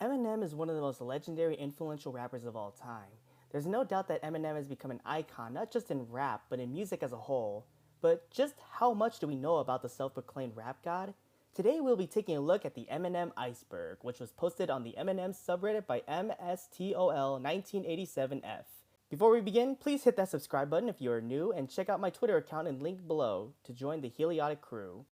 Eminem is one of the most legendary, influential rappers of all time. There's no doubt that Eminem has become an icon, not just in rap, but in music as a whole. But just how much do we know about the self-proclaimed rap god? Today we'll be taking a look at the Eminem Iceberg, which was posted on the Eminem subreddit by MSTOL1987F. Before we begin, please hit that subscribe button if you are new, and check out my Twitter account and link below to join the Heliotic crew.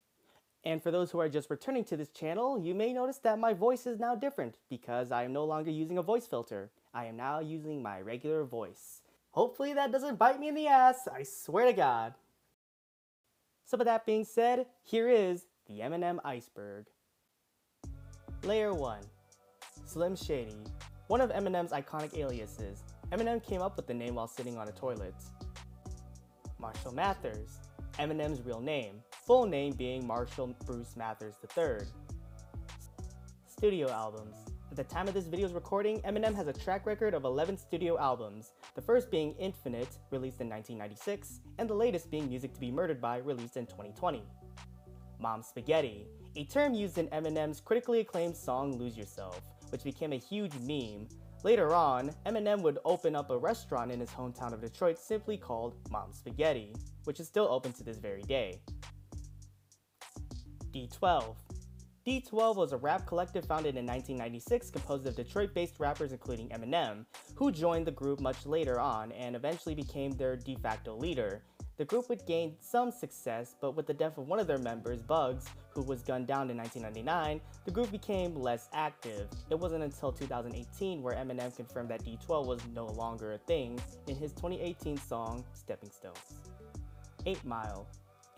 And for those who are just returning to this channel, you may notice that my voice is now different because I am no longer using a voice filter. I am now using my regular voice. Hopefully that doesn't bite me in the ass, I swear to God. So with that being said, here is the Eminem Iceberg. Layer 1. Slim Shady. One of Eminem's iconic aliases. Eminem came up with the name while sitting on a toilet. Marshall Mathers. Eminem's real name, full name being Marshall Bruce Mathers III. Studio albums. At the time of this video's recording, Eminem has a track record of 11 studio albums, the first being Infinite, released in 1996, and the latest being Music to Be Murdered By, released in 2020. Mom Spaghetti, a term used in Eminem's critically acclaimed song Lose Yourself, which became a huge meme. Later on, Eminem would open up a restaurant in his hometown of Detroit simply called Mom Spaghetti, which is still open to this very day. D12. D12 was a rap collective founded in 1996 composed of Detroit-based rappers including Eminem, who joined the group much later on and eventually became their de facto leader. The group would gain some success, but with the death of one of their members, Bugs, who was gunned down in 1999, the group became less active. It wasn't until 2018 where Eminem confirmed that D12 was no longer a thing in his 2018 song, Stepping Stones. 8 Mile.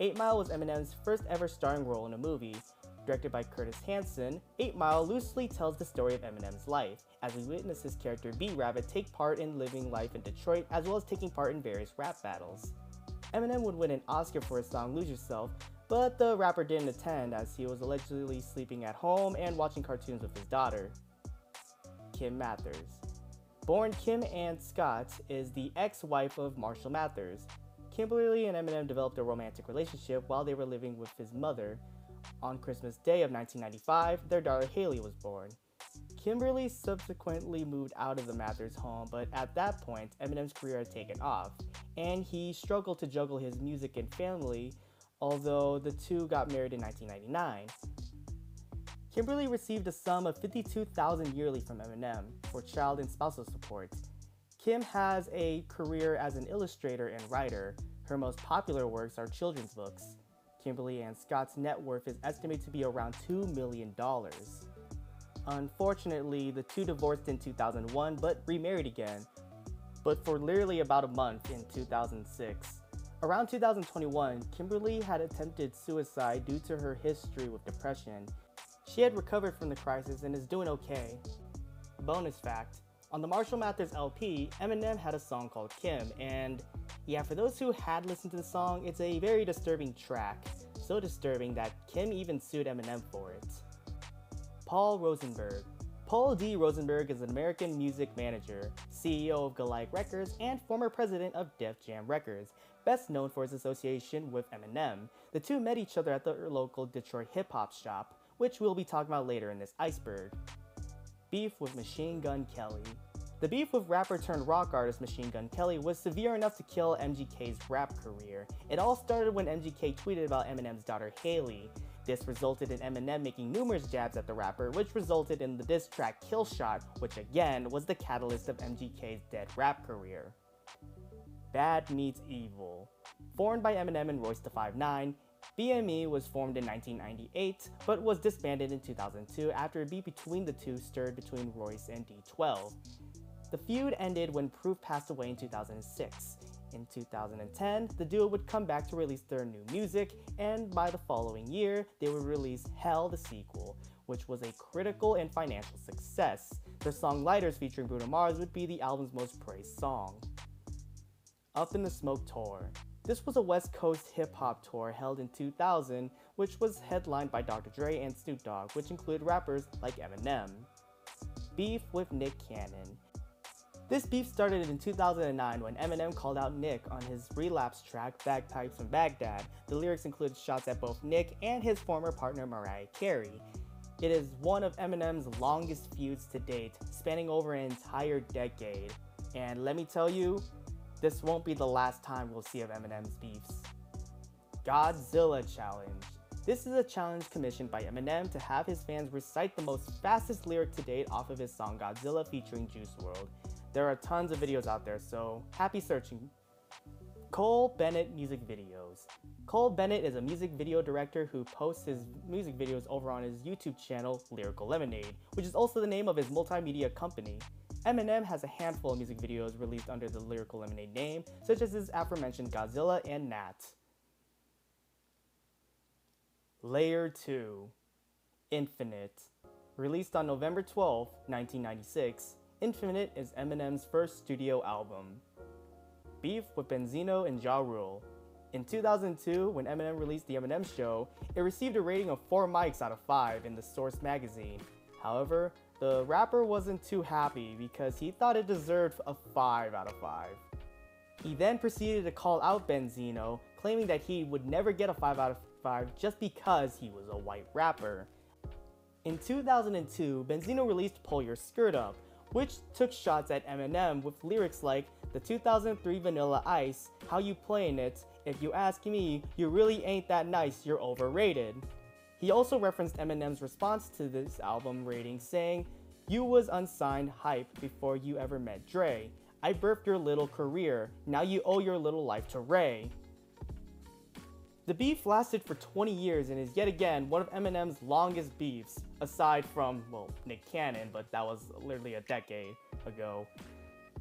8 Mile was Eminem's first ever starring role in a movie. Directed by Curtis Hanson, 8 Mile loosely tells the story of Eminem's life, as we witness his character B-Rabbit take part in living life in Detroit as well as taking part in various rap battles. Eminem would win an Oscar for his song Lose Yourself, but the rapper didn't attend as he was allegedly sleeping at home and watching cartoons with his daughter. Kim Mathers. Born Kim Ann Scott is the ex-wife of Marshall Mathers. Kimberly and Eminem developed a romantic relationship while they were living with his mother. On Christmas Day of 1995, their daughter Haley was born. Kimberly subsequently moved out of the Mathers home, but at that point, Eminem's career had taken off, and he struggled to juggle his music and family, although the two got married in 1999. Kimberly received a sum of $52,000 yearly from Eminem for child and spousal support. Kim has a career as an illustrator and writer. Her most popular works are children's books. Kimberly Ann Scott's net worth is estimated to be around $2 million. Unfortunately, the two divorced in 2001 but remarried again, but for literally about a month in 2006. Around 2021, Kimberly had attempted suicide due to her history with depression. She had recovered from the crisis and is doing okay. Bonus fact, on the Marshall Mathers LP, Eminem had a song called Kim, and yeah, for those who had listened to the song, it's a very disturbing track. So disturbing that Kim even sued Eminem for it. Paul Rosenberg. Paul D. Rosenberg is an American music manager, CEO of Goliath Records, and former president of Def Jam Records, best known for his association with Eminem. The two met each other at the local Detroit hip-hop shop, which we'll be talking about later in this iceberg. Beef with Machine Gun Kelly. The beef with rapper turned rock artist Machine Gun Kelly was severe enough to kill MGK's rap career. It all started when MGK tweeted about Eminem's daughter Haley. This resulted in Eminem making numerous jabs at the rapper, which resulted in the diss track Kill Shot, which again was the catalyst of MGK's dead rap career. Bad Meets Evil. Formed by Eminem and Royce da 5'9", BME was formed in 1998, but was disbanded in 2002 after a beef between the two stirred between Royce and D12. The feud ended when Proof passed away in 2006. In 2010, the duo would come back to release their new music, and by the following year, they would release Hell the sequel, which was a critical and financial success. Their song Lighters featuring Bruno Mars would be the album's most praised song. Up in the Smoke Tour. This was a West Coast hip-hop tour held in 2000, which was headlined by Dr. Dre and Snoop Dogg, which included rappers like Eminem. Beef with Nick Cannon. This beef started in 2009 when Eminem called out Nick on his Relapse track Bagpipes from Baghdad. The lyrics included shots at both Nick and his former partner Mariah Carey. It is one of Eminem's longest feuds to date, spanning over an entire decade. And let me tell you, this won't be the last time we'll see of Eminem's beefs. Godzilla Challenge. This is a challenge commissioned by Eminem to have his fans recite the most fastest lyric to date off of his song Godzilla featuring Juice WRLD. There are tons of videos out there, so happy searching. Cole Bennett music videos. Cole Bennett is a music video director who posts his music videos over on his YouTube channel, Lyrical Lemonade, which is also the name of his multimedia company. Eminem has a handful of music videos released under the Lyrical Lemonade name, such as his aforementioned Godzilla and Nat. Layer 2. Infinite. Released on November 12, 1996, Infinite is Eminem's first studio album. Beef with Benzino and Ja Rule. In 2002, when Eminem released The Eminem Show, it received a rating of 4 mics out of 5 in the Source magazine. However, the rapper wasn't too happy because he thought it deserved a 5 out of 5. He then proceeded to call out Benzino, claiming that he would never get a 5 out of 5 just because he was a white rapper. In 2002, Benzino released Pull Your Skirt Up, which took shots at Eminem with lyrics like, "The 2003 Vanilla Ice, how you playing it? If you ask me, you really ain't that nice, you're overrated." He also referenced Eminem's response to this album rating, saying, "You was unsigned hype before you ever met Dre. I birthed your little career, now you owe your little life to Ray." The beef lasted for 20 years and is yet again one of Eminem's longest beefs, aside from, well, Nick Cannon, but that was literally a decade ago.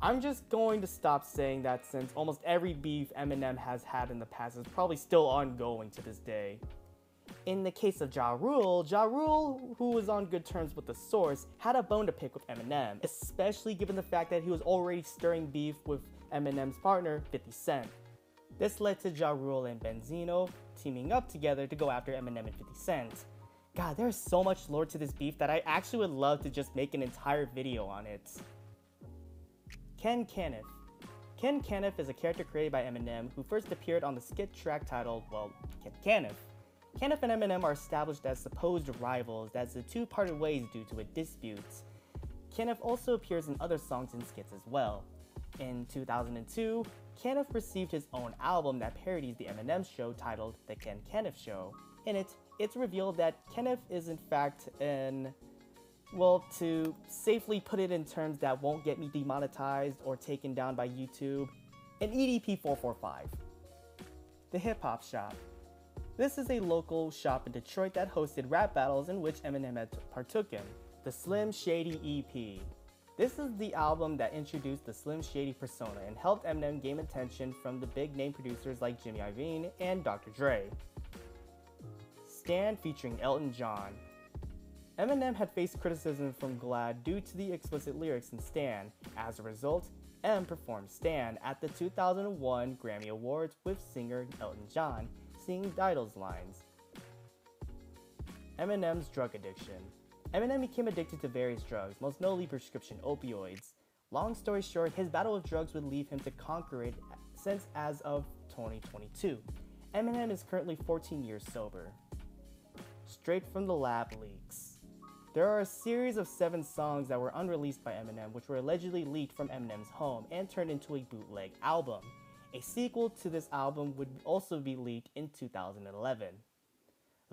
I'm just going to stop saying that since almost every beef Eminem has had in the past is probably still ongoing to this day. In the case of Ja Rule, who was on good terms with the Source, had a bone to pick with Eminem, especially given the fact that he was already stirring beef with Eminem's partner, 50 Cent. This led to Ja Rule and Benzino teaming up together to go after Eminem and 50 Cent. God, there's so much lore to this beef that I actually would love to just make an entire video on it. Ken Caniff. Ken Caniff is a character created by Eminem who first appeared on the skit track titled, well, Ken Caniff. Caniff and Eminem are established as supposed rivals as the two parted ways due to a dispute. Caniff also appears in other songs and skits as well. In 2002, Caniff received his own album that parodies the Eminem Show titled The Ken Caniff Show. In it, it's revealed that Caniff is in fact well, to safely put it in terms that won't get me demonetized or taken down by YouTube, an EDP 445. The Hip Hop Shop. This is a local shop in Detroit that hosted rap battles in which Eminem had partook in. The Slim Shady EP. This is the album that introduced the Slim Shady persona and helped Eminem gain attention from the big name producers like Jimmy Iovine and Dr. Dre. Stan featuring Elton John. Eminem had faced criticism from GLAAD due to the explicit lyrics in Stan. As a result, M performed Stan at the 2001 Grammy Awards with singer Elton John, singing Dido's lines. Eminem's drug addiction. Eminem became addicted to various drugs, most notably prescription opioids. Long story short, his battle with drugs would leave him to conquer it since as of 2022. Eminem is currently 14 years sober. Straight from the lab leaks. There are a series of 7 songs that were unreleased by Eminem which were allegedly leaked from Eminem's home and turned into a bootleg album. A sequel to this album would also be leaked in 2011.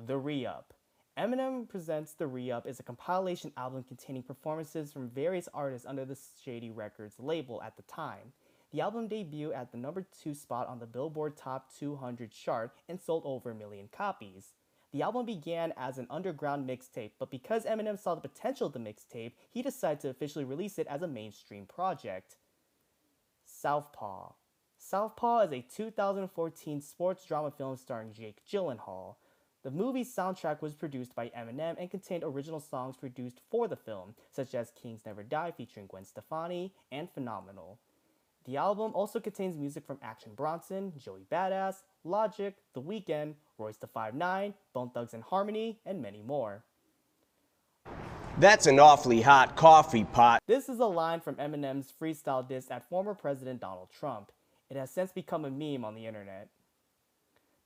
The Re-Up. Eminem Presents The Re-Up is a compilation album containing performances from various artists under the Shady Records label at the time. The album debuted at the number 2 spot on the Billboard Top 200 chart and sold over 1 million copies. The album began as an underground mixtape, but because Eminem saw the potential of the mixtape, he decided to officially release it as a mainstream project. Southpaw. Southpaw is a 2014 sports drama film starring Jake Gyllenhaal. The movie's soundtrack was produced by Eminem and contained original songs produced for the film, such as Kings Never Die featuring Gwen Stefani and Phenomenal. The album also contains music from Action Bronson, Joey Badass, Logic, The Weeknd, Royce da 5'9", Bone Thugs and Harmony, and many more. That's an awfully hot coffee pot. This is a line from Eminem's freestyle diss at former President Donald Trump. It has since become a meme on the internet.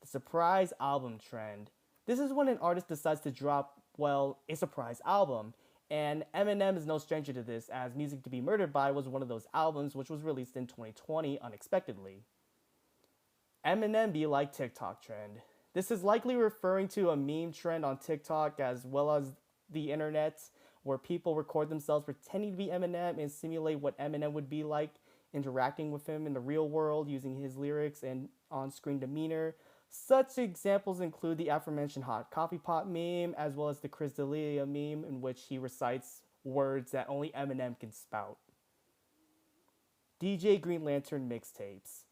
The surprise album trend. This is when an artist decides to drop well, a surprise album. And Eminem is no stranger to this, as Music to Be Murdered By was one of those albums which was released in 2020 unexpectedly. Eminem be like TikTok trend. This is likely referring to a meme trend on TikTok as well as the internet, where people record themselves pretending to be Eminem and simulate what Eminem would be like interacting with him in the real world using his lyrics and on-screen demeanor. Such examples include the aforementioned hot coffee pot meme, as well as the Chris D'Elia meme, in which he recites words that only Eminem can spout. DJ Green Lantern mixtapes.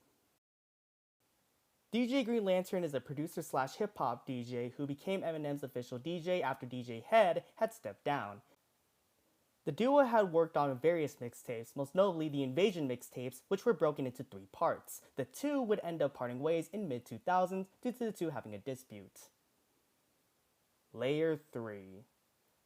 DJ Green Lantern is a producer slash hip hop DJ who became Eminem's official DJ after DJ Head had stepped down. The duo had worked on various mixtapes, most notably the Invasion mixtapes, which were broken into 3 parts. The two would end up parting ways in mid-2000s due to the two having a dispute. Layer 3.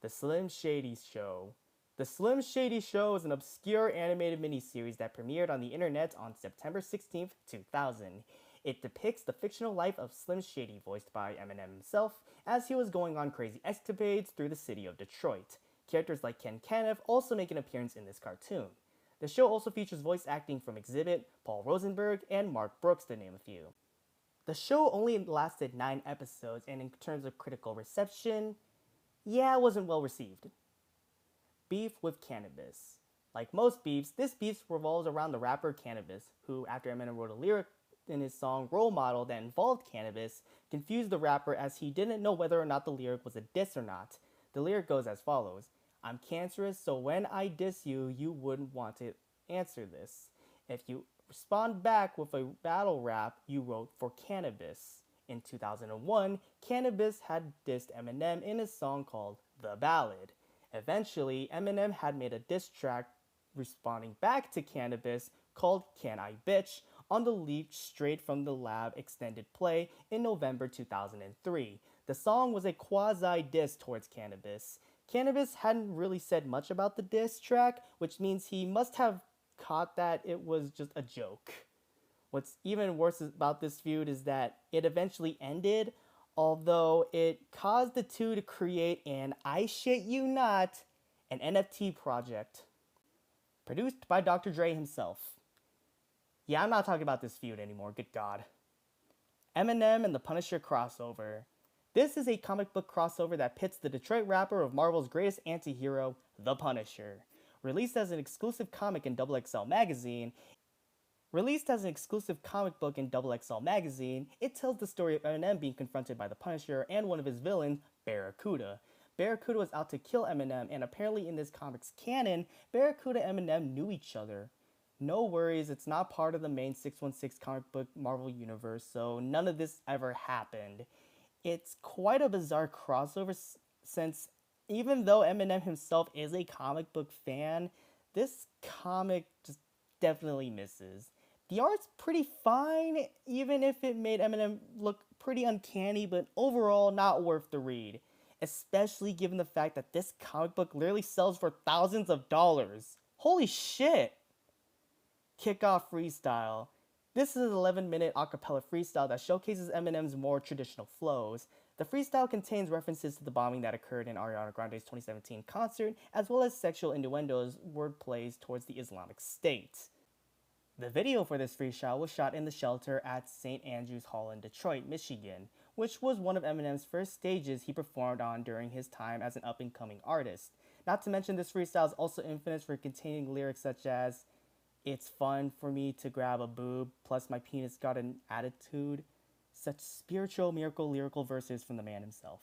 The Slim Shady Show. The Slim Shady Show is an obscure animated miniseries that premiered on the internet on September 16, 2000. It depicts the fictional life of Slim Shady, voiced by Eminem himself, as he was going on crazy escapades through the city of Detroit. Characters like Ken Caniff also make an appearance in this cartoon. The show also features voice acting from Exhibit, Paul Rosenberg, and Mark Brooks, to name a few. The show only lasted 9 episodes, and in terms of critical reception, it wasn't well received. Beef with Cannabis. Like most beefs, this beef revolves around the rapper Cannabis, who, after Eminem wrote a lyric in his song Role Model that involved cannabis, confused the rapper as he didn't know whether or not the lyric was a diss or not. The lyric goes as follows: "I'm cancerous, so when I diss you, you wouldn't want to answer this. If you respond back with a battle rap, you wrote for cannabis." In 2001, Cannabis had dissed Eminem in a song called The Ballad. Eventually, Eminem had made a diss track responding back to Cannabis called Can I Bitch on the leaked Straight from the Lab extended play in November 2003. The song was a quasi-diss towards Cannabis. Cannabis hadn't really said much about the diss track, which means he must have caught that it was just a joke. What's even worse about this feud is that it eventually ended, although it caused the two to create an, I shit you not, an NFT project. Produced by Dr. Dre himself. Yeah, I'm not talking about this feud anymore, good God. Eminem and the Punisher crossover. This is a comic book crossover that pits the Detroit rapper of Marvel's greatest anti-hero, the Punisher. Released as an exclusive comic in XXL magazine, it tells the story of Eminem being confronted by the Punisher and one of his villains, Barracuda. Barracuda was out to kill Eminem, and apparently in this comic's canon, Barracuda and Eminem knew each other. No worries, it's not part of the main 616 comic book Marvel universe, so none of this ever happened. It's quite a bizarre crossover since even though Eminem himself is a comic book fan, this comic just definitely misses. The art's pretty fine, even if it made Eminem look pretty uncanny, but overall not worth the read. Especially given the fact that this comic book literally sells for thousands of dollars. Holy shit! Kickoff Freestyle. This is an 11-minute acapella freestyle that showcases Eminem's more traditional flows. The freestyle contains references to the bombing that occurred in Ariana Grande's 2017 concert, as well as sexual innuendos, wordplays towards the Islamic State. The video for this freestyle was shot in the shelter at St. Andrews Hall in Detroit, Michigan, which was one of Eminem's first stages he performed on during his time as an up-and-coming artist. Not to mention, this freestyle is also infamous for containing lyrics such as, "It's fun for me to grab a boob, plus my penis got an attitude." Such spiritual, miracle, lyrical verses from the man himself.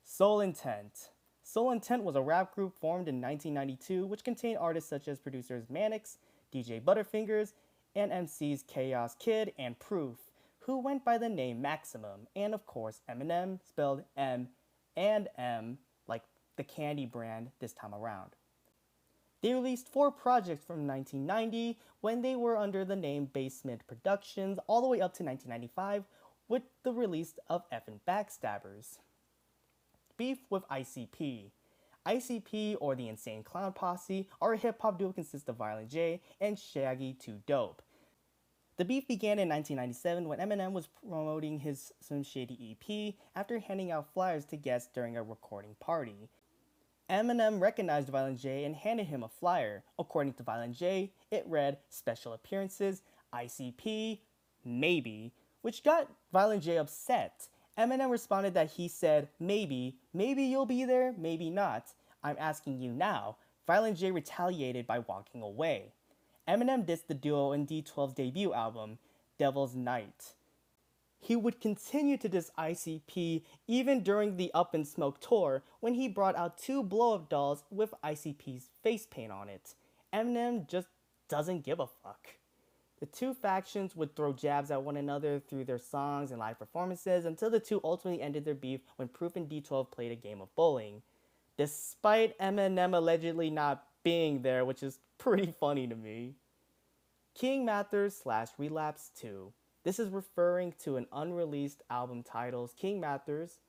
Soul Intent. Soul Intent was a rap group formed in 1992, which contained artists such as producers Mannix, DJ Butterfingers, and MCs Chaos Kid and Proof, who went by the name Maximum, and of course Eminem, spelled M and M, like the candy brand this time around. They released 4 projects from 1990 when they were under the name Basement Productions all the way up to 1995 with the release of Effin' Backstabbers. Beef with ICP. ICP, or the Insane Clown Posse, are a hip-hop duo consist of Violent J and Shaggy 2 Dope. The beef began in 1997 when Eminem was promoting his Slim Shady EP after handing out flyers to guests during a recording party. Eminem recognized Violent J and handed him a flyer. According to Violent J, it read Special Appearances, ICP, Maybe, which got Violent J upset. Eminem responded that he said, maybe you'll be there, maybe not. I'm asking you now. Violent J retaliated by walking away. Eminem dissed the duo in D12's debut album, Devil's Night. He would continue to diss ICP even during the Up in Smoke tour when he brought out 2 blow-up dolls with ICP's face paint on it. Eminem just doesn't give a fuck. The two factions would throw jabs at one another through their songs and live performances until the two ultimately ended their beef when Proof and D12 played a game of bowling. Despite Eminem allegedly not being there, which is pretty funny to me. King Mathers / Relapse 2. This is referring to an unreleased album titled King Mathers,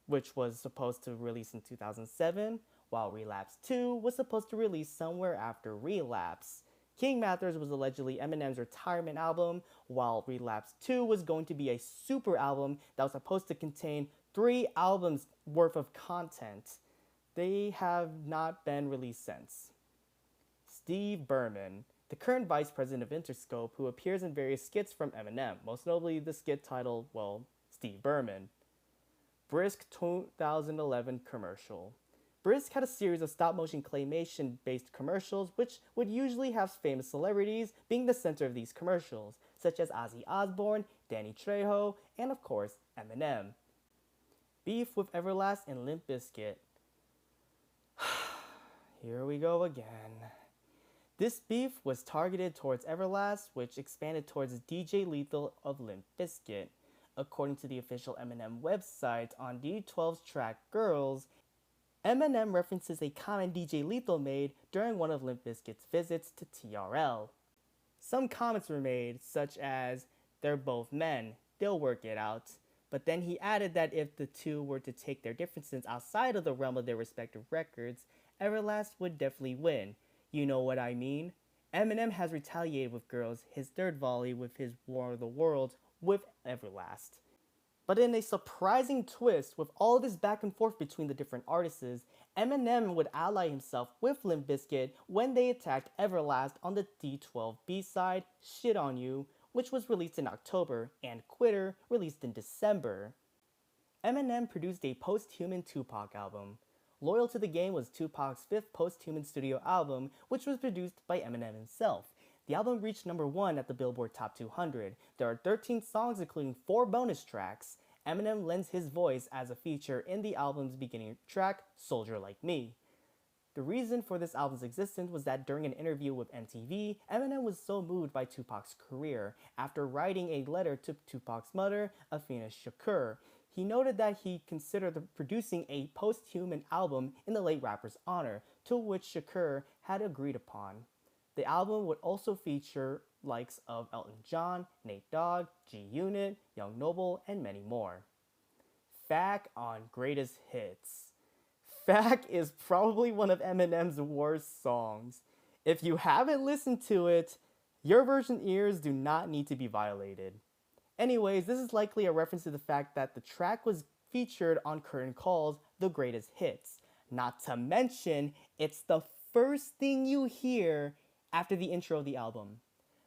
which was supposed to release in 2007, while Relapse 2 was supposed to release somewhere after Relapse. King Mathers was allegedly Eminem's retirement album, while Relapse 2 was going to be a super album that was supposed to contain 3 albums worth of content. They have not been released since. Steve Berman, the current vice president of Interscope, who appears in various skits from Eminem, most notably the skit titled, Steve Berman. Brisk 2011 commercial. Brisk had a series of stop-motion claymation-based commercials, which would usually have famous celebrities being the center of these commercials, such as Ozzy Osbourne, Danny Trejo, and of course, Eminem. Beef with Everlast and Limp Bizkit. Here we go again. This beef was targeted towards Everlast, which expanded towards DJ Lethal of Limp Bizkit. According to the official Eminem website, on D12's track Girls, Eminem references a comment DJ Lethal made during one of Limp Bizkit's visits to TRL. Some comments were made, such as, "They're both men, they'll work it out." But then he added that if the two were to take their differences outside of the realm of their respective records, Everlast would definitely win. You know what I mean? Eminem has retaliated with Girls, his third volley with his War of the Worlds with Everlast. But in a surprising twist, with all this back and forth between the different artists, Eminem would ally himself with Limp Bizkit when they attacked Everlast on the D12 B-side, Shit On You, which was released in October, and Quitter, released in December. Eminem produced a post-Human Tupac album. Loyal to the Game was Tupac's 5th post-Human studio album, which was produced by Eminem himself. The album reached number 1 at the Billboard Top 200. There are 13 songs, including 4 bonus tracks. Eminem lends his voice as a feature in the album's beginning track, Soldier Like Me. The reason for this album's existence was that during an interview with MTV, Eminem was so moved by Tupac's career. After writing a letter to Tupac's mother, Afena Shakur, he noted that he considered producing a post-Human album in the late rapper's honor, to which Shakur had agreed upon. The album would also feature likes of Elton John, Nate Dogg, G-Unit, Young Noble, and many more. Fack on Greatest Hits. Fack is probably one of Eminem's worst songs. If you haven't listened to it, your virgin ears do not need to be violated. Anyways, this is likely a reference to the fact that the track was featured on Curtain Call's The Greatest Hits. Not to mention, it's the first thing you hear after the intro of the album.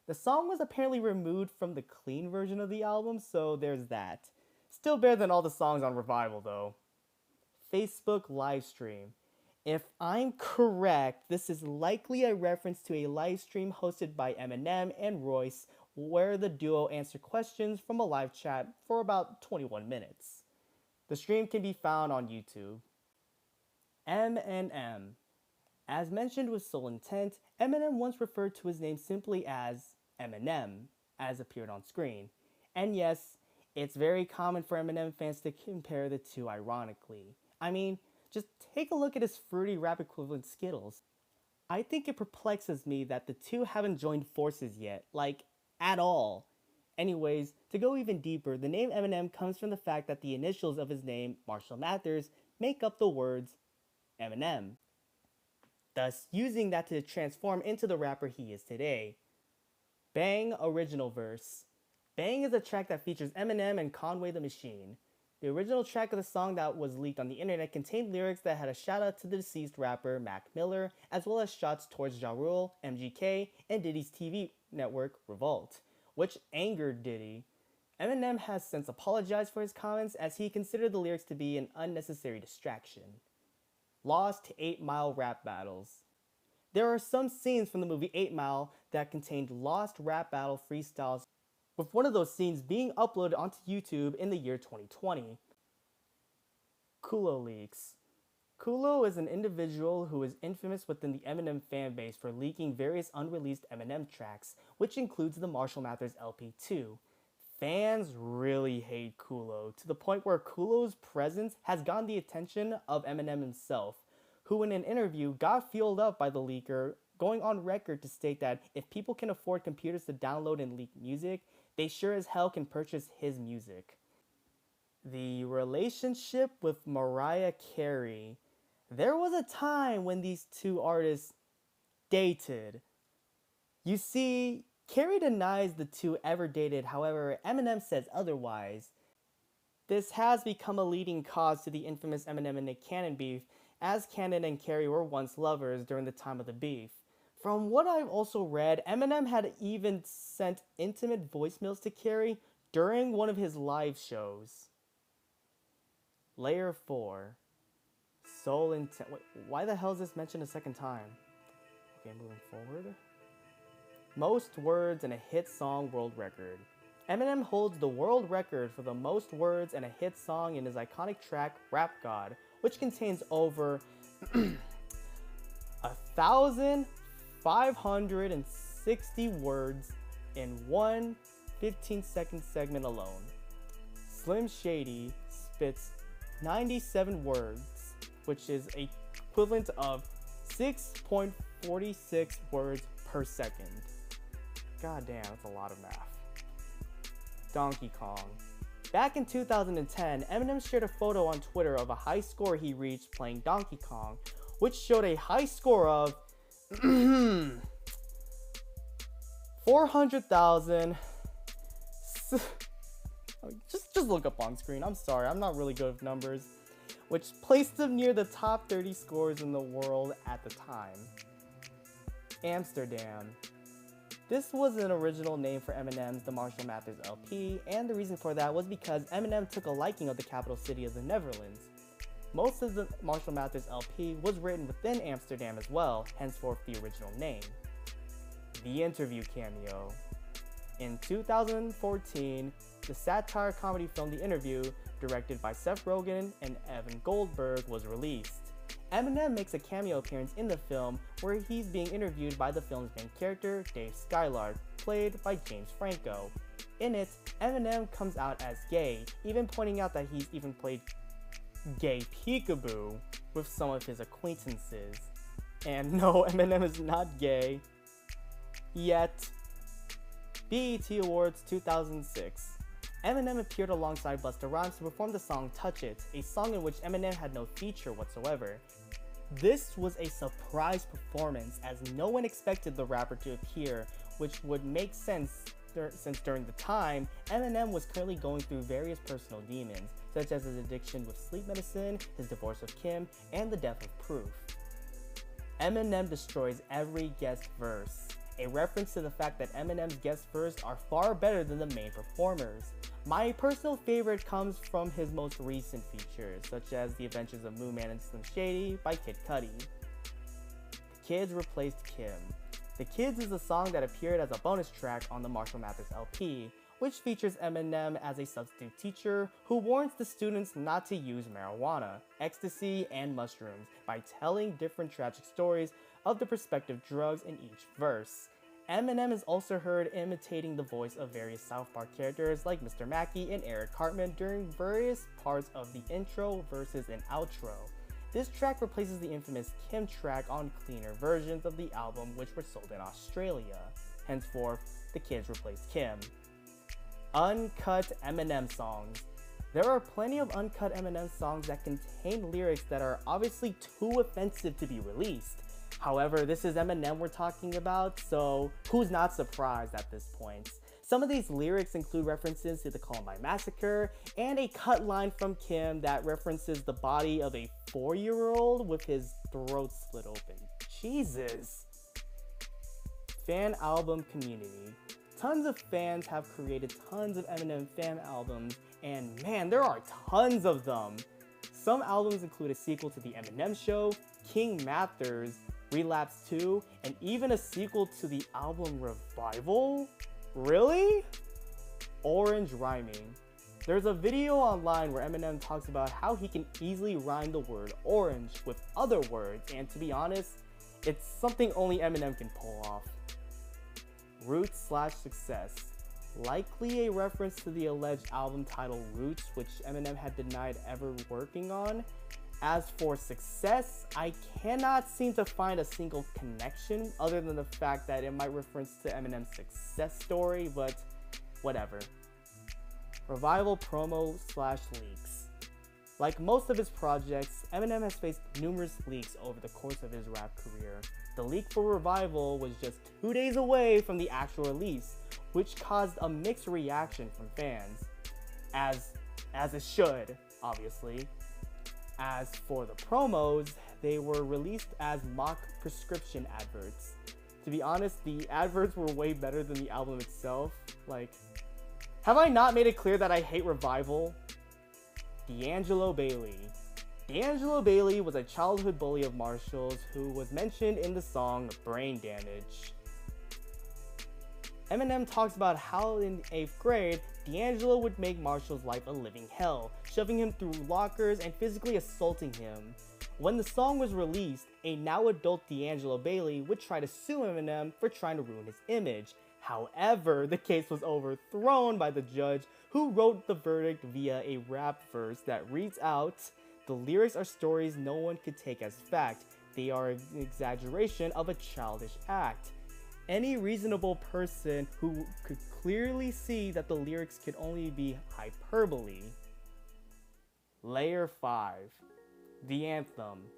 The song was apparently removed from the clean version of the album, so there's that. Still better than all the songs on Revival, though. Facebook livestream. If I'm correct, this is likely a reference to a livestream hosted by Eminem and Royce, where the duo answer questions from a live chat for about 21 minutes. The stream can be found on YouTube. Eminem. As mentioned with Soul Intent, Eminem once referred to his name simply as Eminem, as appeared on screen. And yes, it's very common for Eminem fans to compare the two ironically. I mean, just take a look at his fruity rap equivalent Skittles. I think it perplexes me that the two haven't joined forces yet, like, at all. Anyways, to go even deeper, the name Eminem comes from the fact that the initials of his name, Marshal Mathers, make up the words Eminem, thus using that to transform into the rapper he is today. Bang original verse. Bang is a track that features Eminem and Conway the Machine. The original track of the song that was leaked on the internet contained lyrics that had a shout out to the deceased rapper Mac Miller, as well as shots towards Ja Rule, MGK, and Diddy's TV network Revolt, which angered Diddy. Eminem has since apologized for his comments as he considered the lyrics to be an unnecessary distraction. Lost 8 Mile rap battles. There are some scenes from the movie 8 Mile that contained lost rap battle freestyles, with one of those scenes being uploaded onto YouTube in the year 2020. Kulo leaks. Kulo is an individual who is infamous within the Eminem fanbase for leaking various unreleased Eminem tracks, which includes the Marshall Mathers LP2. Fans really hate Kulo, to the point where Kulo's presence has gotten the attention of Eminem himself, who in an interview got fueled up by the leaker, going on record to state that if people can afford computers to download and leak music, they sure as hell can purchase his music. The relationship with Mariah Carey. There was a time when these two artists dated. You see, Carey denies the two ever dated, however, Eminem says otherwise. This has become a leading cause to the infamous Eminem and Nick Cannon beef, as Cannon and Carey were once lovers during the time of the beef. From what I've also read, Eminem had even sent intimate voicemails to Carey during one of his live shows. Layer 4. Soul Intent. Wait, why the hell is this mentioned a second time? Okay, moving forward. Most words in a hit song world record. Eminem holds the world record for the most words in a hit song in his iconic track, Rap God, which contains over 1,560 words in one 15-second segment alone. Slim Shady spits 97 words, which is equivalent of 6.46 words per second. God damn, that's a lot of math. Donkey Kong. Back in 2010, Eminem shared a photo on Twitter of a high score he reached playing Donkey Kong, which showed a high score of 400,000. Just look up on screen. I'm sorry, I'm not really good with numbers. Which placed him near the top 30 scores in the world at the time. Amsterdam. This was an original name for Eminem's The Marshall Mathers LP, and the reason for that was because Eminem took a liking of the capital city of the Netherlands. Most of the Marshall Mathers LP was written within Amsterdam as well, henceforth the original name. The Interview cameo. In 2014, the satire comedy film The Interview, directed by Seth Rogen and Evan Goldberg, was released. Eminem makes a cameo appearance in the film where he's being interviewed by the film's main character, Dave Skylark, played by James Franco. In it, Eminem comes out as gay, even pointing out that he's even played gay peekaboo with some of his acquaintances. And no, Eminem is not gay. Yet. BET Awards 2006. Eminem appeared alongside Busta Rhymes to perform the song Touch It, a song in which Eminem had no feature whatsoever. This was a surprise performance as no one expected the rapper to appear, which would make sense since during the time, Eminem was currently going through various personal demons, such as his addiction with sleep medicine, his divorce with Kim, and the death of Proof. Eminem destroys every guest verse, a reference to the fact that Eminem's guest verses are far better than the main performers. My personal favorite comes from his most recent features, such as The Adventures of Moon Man and Slim Shady by Kid Cudi. The Kids replaced Kim. The Kids is a song that appeared as a bonus track on the Marshall Mathers LP, which features Eminem as a substitute teacher who warns the students not to use marijuana, ecstasy, and mushrooms by telling different tragic stories of the respective drugs in each verse. Eminem is also heard imitating the voice of various South Park characters like Mr. Mackey and Eric Cartman during various parts of the intro, verses, and outro. This track replaces the infamous Kim track on cleaner versions of the album which were sold in Australia. Henceforth, the Kids replaced Kim. Uncut Eminem songs. There are plenty of uncut Eminem songs that contain lyrics that are obviously too offensive to be released. However, this is Eminem we're talking about, so who's not surprised at this point? Some of these lyrics include references to the Columbine Massacre and a cut line from Kim that references the body of a 4-year-old with his throat split open. Jesus. Fan album community. Tons of fans have created tons of Eminem fan albums, and man, there are tons of them. Some albums include a sequel to The Eminem Show, King Mathers, Relapse 2, and even a sequel to the album Revival? Really? Orange rhyming. There's a video online where Eminem talks about how he can easily rhyme the word orange with other words, and to be honest, it's something only Eminem can pull off. Roots/Success. Likely a reference to the alleged album title Roots, which Eminem had denied ever working on. As for Success, I cannot seem to find a single connection other than the fact that it might reference to Eminem's success story, but whatever. Revival promo/leaks. Like most of his projects, Eminem has faced numerous leaks over the course of his rap career. The leak for Revival was just 2 days away from the actual release, which caused a mixed reaction from fans. As it should, obviously. As for the promos, they were released as mock prescription adverts. To be honest, the adverts were way better than the album itself. Like, have I not made it clear that I hate Revival? D'Angelo Bailey. D'Angelo Bailey was a childhood bully of Marshal's who was mentioned in the song Brain Damage. Eminem talks about how in 8th grade, D'Angelo would make Marshall's life a living hell, shoving him through lockers and physically assaulting him. When the song was released, a now adult D'Angelo Bailey would try to sue Eminem for trying to ruin his image. However, the case was overthrown by the judge, who wrote the verdict via a rap verse that reads out, "The lyrics are stories no one could take as fact. They are an exaggeration of a childish act. Any reasonable person who could clearly see that the lyrics could only be hyperbole." Layer 5. The Anthem.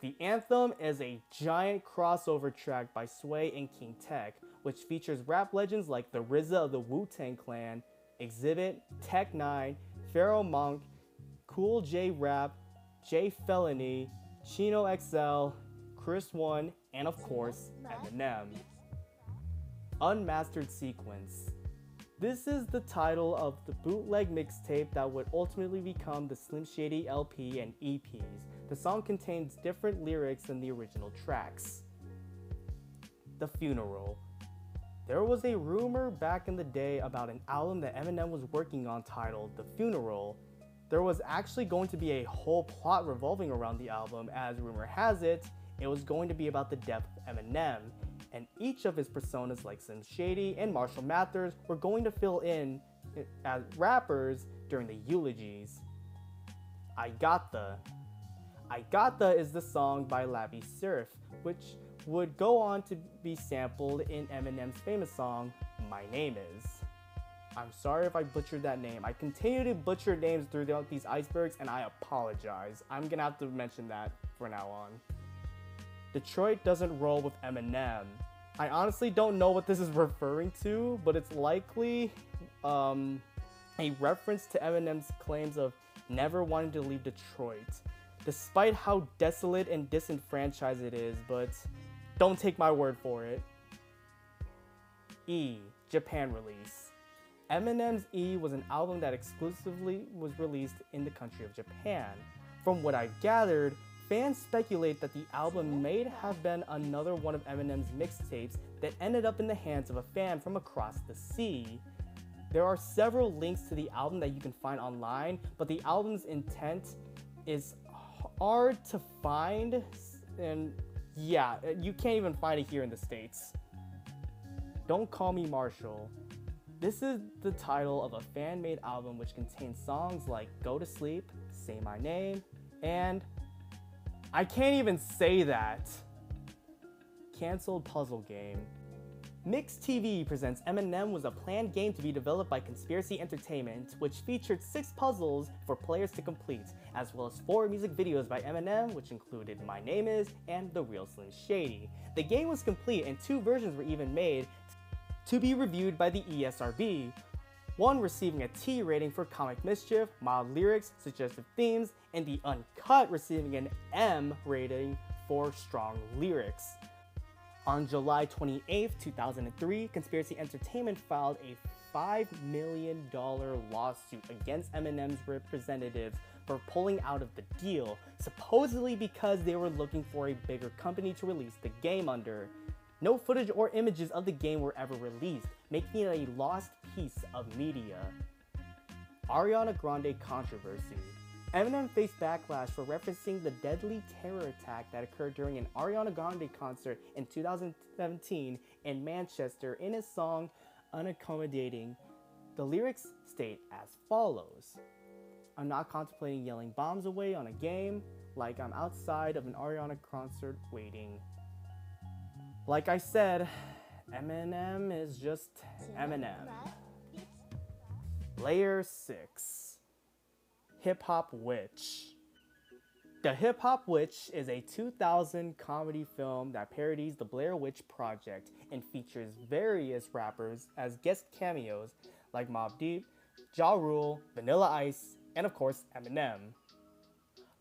The Anthem is a giant crossover track by Sway and King Tech, which features rap legends like the RZA of the Wu-Tang Clan, Exhibit, Tech 9, Pharaoh Monk, Cool J Rap, J Felony, Chino XL, Chris One, and of course, Eminem. Unmastered Sequence. This is the title of the bootleg mixtape that would ultimately become the Slim Shady LP and EPs. The song contains different lyrics than the original tracks. The Funeral. There was a rumor back in the day about an album that Eminem was working on titled The Funeral. There was actually going to be a whole plot revolving around the album, as rumor has it, it was going to be about the death of Eminem, and each of his personas like Slim Shady and Marshall Mathers were going to fill in as rappers during the eulogies. I Gotta is the song by Lavi Surf, which would go on to be sampled in Eminem's famous song, My Name Is. I'm sorry if I butchered that name. I continue to butcher names throughout these icebergs, and I apologize. I'm gonna have to mention that from now on. Detroit Doesn't Roll with Eminem. I honestly don't know what this is referring to, but it's likely a reference to Eminem's claims of never wanting to leave Detroit, despite how desolate and disenfranchised it is, but don't take my word for it. E. Japan release. Eminem's E was an album that exclusively was released in the country of Japan. From what I've gathered, fans speculate that the album may have been another one of Eminem's mixtapes that ended up in the hands of a fan from across the sea. There are several links to the album that you can find online, but the album's intent is hard to find, and yeah, you can't even find it here in the States. Don't Call Me Marshal. This is the title of a fan-made album which contains songs like Go to Sleep, Say My Name, and I can't even say that. Canceled Puzzle Game. Mix TV presents Eminem was a planned game to be developed by Conspiracy Entertainment, which featured 6 puzzles for players to complete, as well as 4 music videos by Eminem, which included My Name Is and The Real Slim Shady. The game was complete and 2 versions were even made to be reviewed by the ESRB, one receiving a T rating for comic mischief, mild lyrics, suggestive themes, and the uncut receiving an M rating for strong lyrics. On July 28, 2003, Conspiracy Entertainment filed a $5 million lawsuit against Eminem's representatives for pulling out of the deal, supposedly because they were looking for a bigger company to release the game under. No footage or images of the game were ever released, making it a lost piece of media. Ariana Grande controversy. Eminem faced backlash for referencing the deadly terror attack that occurred during an Ariana Grande concert in 2017 in Manchester in his song Unaccommodating. The lyrics state as follows: "I'm not contemplating yelling bombs away on a game, like I'm outside of an Ariana concert waiting." Like I said, Eminem is just Eminem. Layer 6. Hip Hop Witch. The Hip Hop Witch is a 2000 comedy film that parodies the Blair Witch Project and features various rappers as guest cameos like Mobb Deep, Ja Rule, Vanilla Ice, and of course Eminem.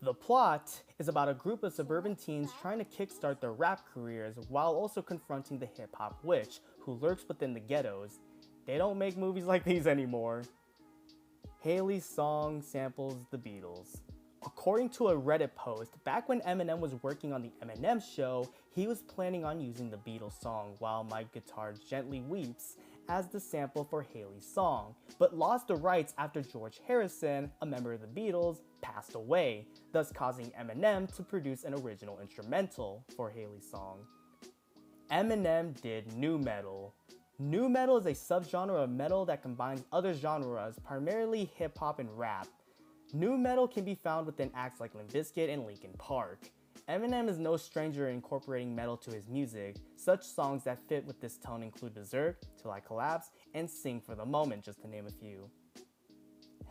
The plot is about a group of suburban teens trying to kickstart their rap careers while also confronting the Hip Hop Witch who lurks within the ghettos. They don't make movies like these anymore. Haley's song samples the Beatles. According to a Reddit post, back when Eminem was working on the Eminem Show, he was planning on using the Beatles song While My Guitar Gently Weeps as the sample for Haley's song, but lost the rights after George Harrison, a member of the Beatles, passed away, thus causing Eminem to produce an original instrumental for Haley's song. Eminem did nu metal. Nu metal is a subgenre of metal that combines other genres, primarily hip-hop and rap. Nu metal can be found within acts like Limp Bizkit and Linkin Park. Eminem is no stranger in incorporating metal to his music. Such songs that fit with this tone include Berserk, Till I Collapse, and Sing for the Moment, just to name a few.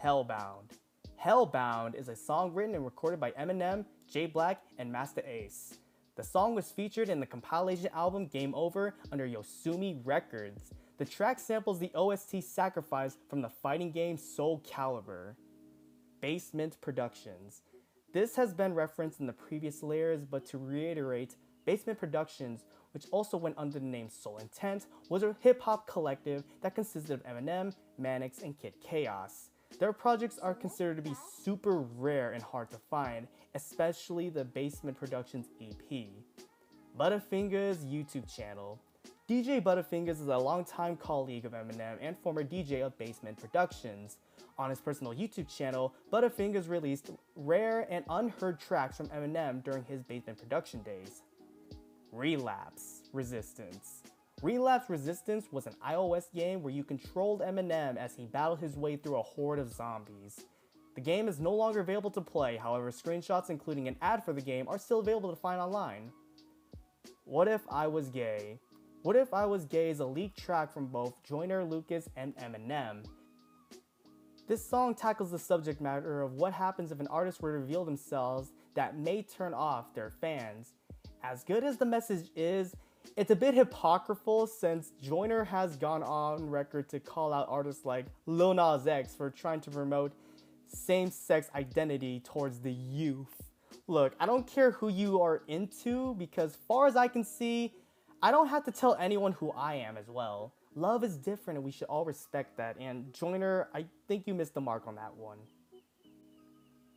Hellbound. Hellbound is a song written and recorded by Eminem, J Black, and Masta Ace. The song was featured in the compilation album Game Over under Yosumi Records. The track samples the OST Sacrifice from the fighting game Soul Calibur. Basement Productions. This has been referenced in the previous layers, but to reiterate, Basement Productions, which also went under the name Soul Intent, was a hip-hop collective that consisted of Eminem, Mannix, and Kid Chaos. Their projects are considered to be super rare and hard to find, especially the Basement Productions EP. Butterfingers YouTube channel. DJ Butterfingers is a longtime colleague of Eminem and former DJ of Basement Productions. On his personal YouTube channel, Butterfingers released rare and unheard tracks from Eminem during his Basement production days. Relapse Resistance. Relapse Resistance was an iOS game where you controlled Eminem as he battled his way through a horde of zombies. The game is no longer available to play, however screenshots including an ad for the game are still available to find online. What If I Was Gay? What If I Was Gay is a leaked track from both Joyner Lucas and Eminem. This song tackles the subject matter of what happens if an artist were to reveal themselves that may turn off their fans. As good as the message is, it's a bit hypocritical since Joyner has gone on record to call out artists like Lil Nas X for trying to promote same-sex identity towards the youth. Look, I don't care who you are into because far as I can see, I don't have to tell anyone who I am as well. Love is different and we should all respect that, and Joyner, I think you missed the mark on that one.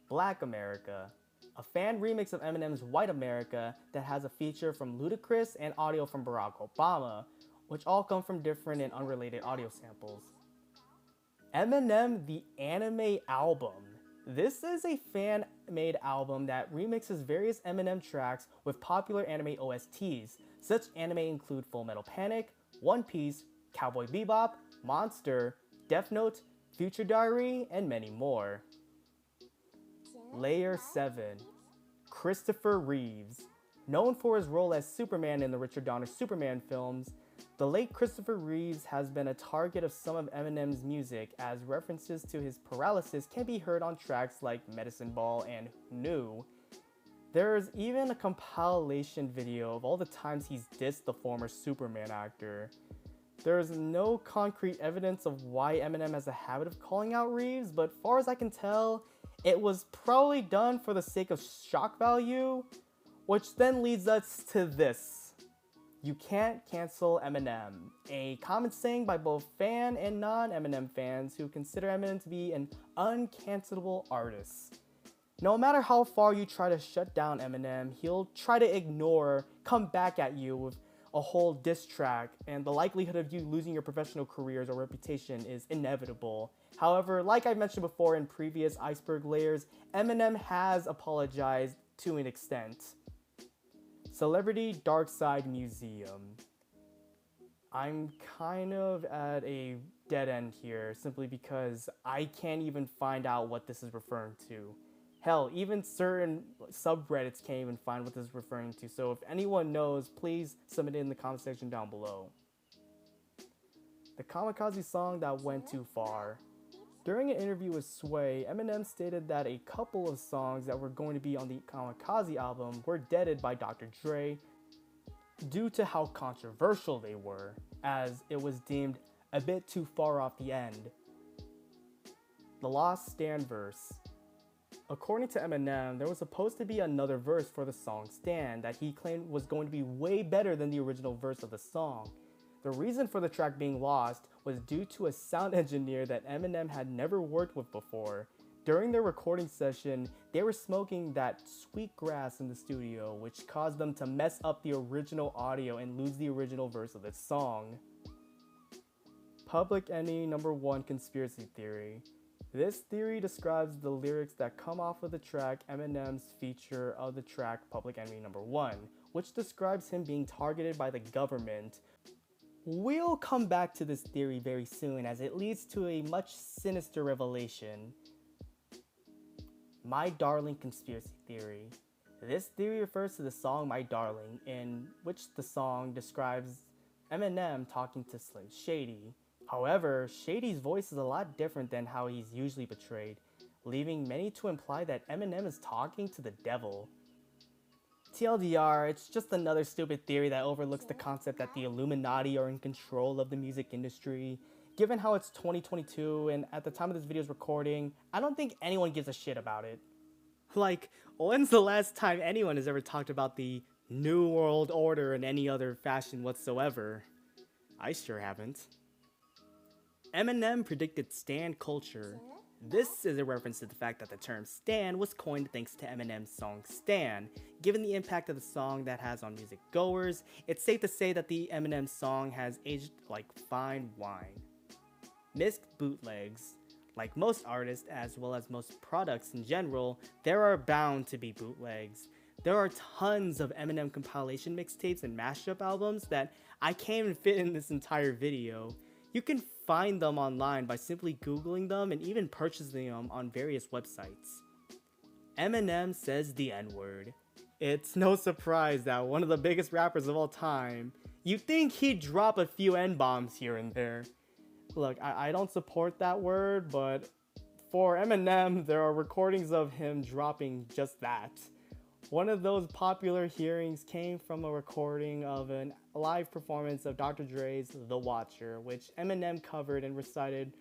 Black America. A fan remix of Eminem's White America that has a feature from Ludacris and audio from Barack Obama, which all come from different and unrelated audio samples. Eminem the Anime Album. This is a fan-made album that remixes various Eminem tracks with popular anime OSTs. Such anime include Full Metal Panic, One Piece, Cowboy Bebop, Monster, Death Note, Future Diary, and many more. Layer 7. Christopher Reeves. Known for his role as Superman in the Richard Donner Superman films, the late Christopher Reeves has been a target of some of Eminem's music, as references to his paralysis can be heard on tracks like Medicine Ball and New. There's even a compilation video of all the times he's dissed the former Superman actor. There's no concrete evidence of why Eminem has a habit of calling out Reeves, but far as I can tell, it was probably done for the sake of shock value, which then leads us to this. You can't cancel Eminem, a common saying by both fan and non-Eminem fans who consider Eminem to be an uncancelable artist. No matter how far you try to shut down Eminem, he'll try to ignore, come back at you with a whole diss track, and the likelihood of you losing your professional careers or reputation is inevitable. However, like I mentioned before in previous Iceberg layers, Eminem has apologized to an extent. Celebrity Dark Side Museum. I'm kind of at a dead end here simply because I can't even find out what this is referring to. Hell, even certain subreddits can't even find what this is referring to, so if anyone knows, please submit it in the comment section down below. The Kamikaze song that went too far. During an interview with Sway, Eminem stated that a couple of songs that were going to be on the Kamikaze album were deaded by Dr. Dre due to how controversial they were, as it was deemed a bit too far off the end. The Lost Stan verse. According to Eminem, there was supposed to be another verse for the song Stan that he claimed was going to be way better than the original verse of the song. The reason for the track being lost was due to a sound engineer that Eminem had never worked with before. During their recording session, they were smoking that sweet grass in the studio, which caused them to mess up the original audio and lose the original verse of the song. Public Enemy #1 Conspiracy Theory. This theory describes the lyrics that come off of the track Eminem's feature of the track Public Enemy #1, which describes him being targeted by the government. We'll come back to this theory very soon as it leads to a much sinister revelation. My Darling Conspiracy Theory. This theory refers to the song My Darling, in which the song describes Eminem talking to Slim Shady. However, Shady's voice is a lot different than how he's usually portrayed, leaving many to imply that Eminem is talking to the devil. TLDR, it's just another stupid theory that overlooks the concept that the Illuminati are in control of the music industry. Given how it's 2022 and at the time of this video's recording, I don't think anyone gives a shit about it. Like, when's the last time anyone has ever talked about the New World Order in any other fashion whatsoever? I sure haven't. Eminem predicted Stan culture. This is a reference to the fact that the term Stan was coined thanks to Eminem's song Stan. Given the impact of the song that has on music goers, it's safe to say that the Eminem song has aged like fine wine. Missed bootlegs. Like most artists, as well as most products in general, there are bound to be bootlegs. There are tons of Eminem compilation mixtapes and mashup albums that I can't even fit in this entire video. You can find them online by simply Googling them and even purchasing them on various websites. Eminem says the N-word. It's no surprise that one of the biggest rappers of all time, you'd think he'd drop a few N-bombs here and there. Look, I don't support that word, but for Eminem, there are recordings of him dropping just that. One of those popular hearings came from a recording of a live performance of Dr. Dre's The Watcher, which Eminem covered and recited,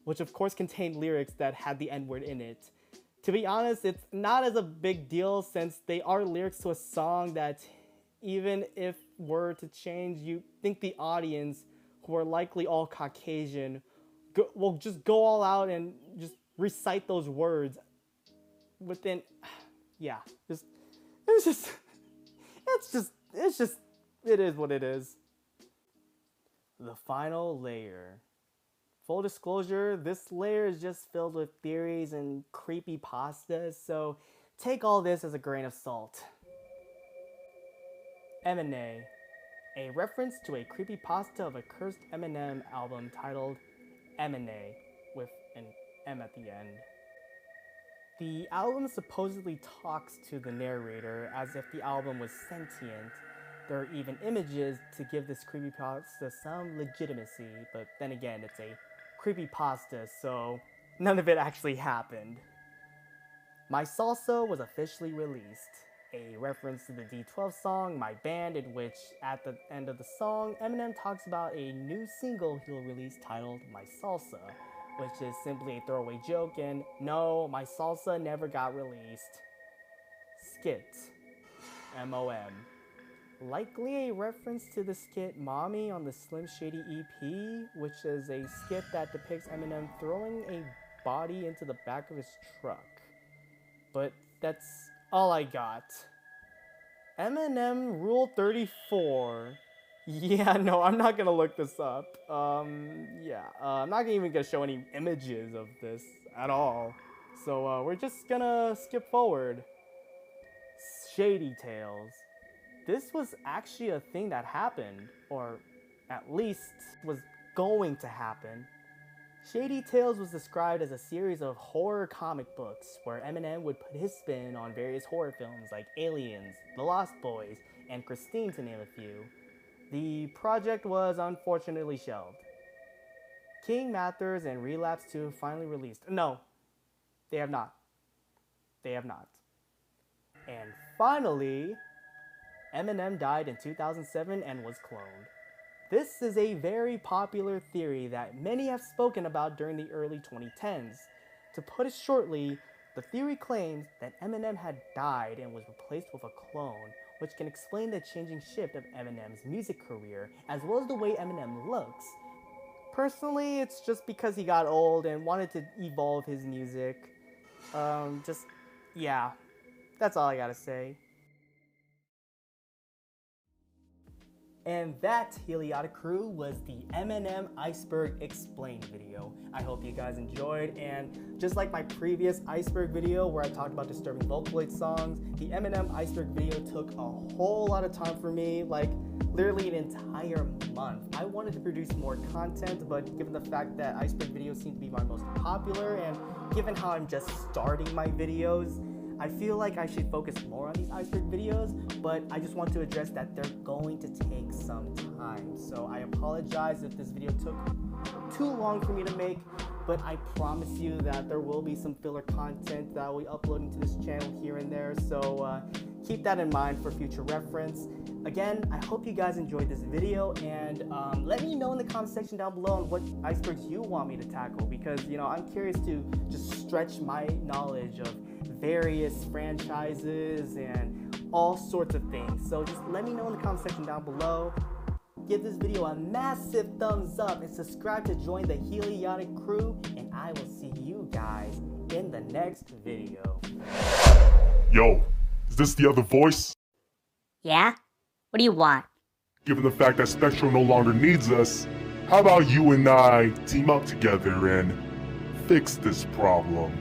which of course contained lyrics that had the N-word in it. To be honest, it's not as a big deal since they are lyrics to a song that even if were to change, you think the audience, who are likely all Caucasian, will just go all out and just recite those words within, yeah, it is what it is. The final layer. Full disclosure, this layer is just filled with theories and creepypastas, so take all this as a grain of salt. Eminem, a reference to a creepypasta of a cursed Eminem album titled Eminem, with an M at the end. The album supposedly talks to the narrator as if the album was sentient. There are even images to give this creepypasta some legitimacy, but then again, it's a creepypasta, so none of it actually happened. My Salsa was officially released, a reference to the D12 song My Band, in which at the end of the song, Eminem talks about a new single he'll release titled My Salsa, which is simply a throwaway joke, and no, My Salsa never got released. Skit. M-O-M. Likely a reference to the skit Mommy on the Slim Shady EP, which is a skit that depicts Eminem throwing a body into the back of his truck. But that's all I got. Eminem Rule 34. Yeah, no, I'm not gonna look this up. I'm not even gonna show any images of this at all. So we're just gonna skip forward. Shady Tales. This was actually a thing that happened, or at least was going to happen. Shady Tales was described as a series of horror comic books where Eminem would put his spin on various horror films like Aliens, The Lost Boys, and Christine, to name a few. The project was unfortunately shelved. King Mathers and Relapse 2 finally released. No, they have not. They have not. And finally, Eminem died in 2007 and was cloned. This is a very popular theory that many have spoken about during the early 2010s. To put it shortly, the theory claims that Eminem had died and was replaced with a clone, which can explain the changing shift of Eminem's music career, as well as the way Eminem looks. Personally, it's just because he got old and wanted to evolve his music. Yeah, that's all I gotta say. And that, Heliotic Crew, was the Eminem Iceberg Explained video. I hope you guys enjoyed, and just like my previous Iceberg video where I talked about disturbing Vocaloid songs, the Eminem Iceberg video took a whole lot of time for me, like literally an entire month. I wanted to produce more content, but given the fact that Iceberg videos seem to be my most popular, and given how I'm just starting my videos, I feel like I should focus more on these Iceberg videos, but I just want to address that they're going to take some time. So I apologize if this video took too long for me to make, but I promise you that there will be some filler content that I'll be uploading to this channel here and there, so keep that in mind for future reference. Again, I hope you guys enjoyed this video, and let me know in the comment section down below on what icebergs you want me to tackle, because, you know, I'm curious to just stretch my knowledge of various franchises and all sorts of things. So just let me know in the comment section down below. Give this video a massive thumbs up and subscribe to join the Heliotic Crew, and I will see you guys in the next video. Yo, is this the other voice? Yeah? What do you want? Given the fact that Spectrum no longer needs us, how about you and I team up together and fix this problem?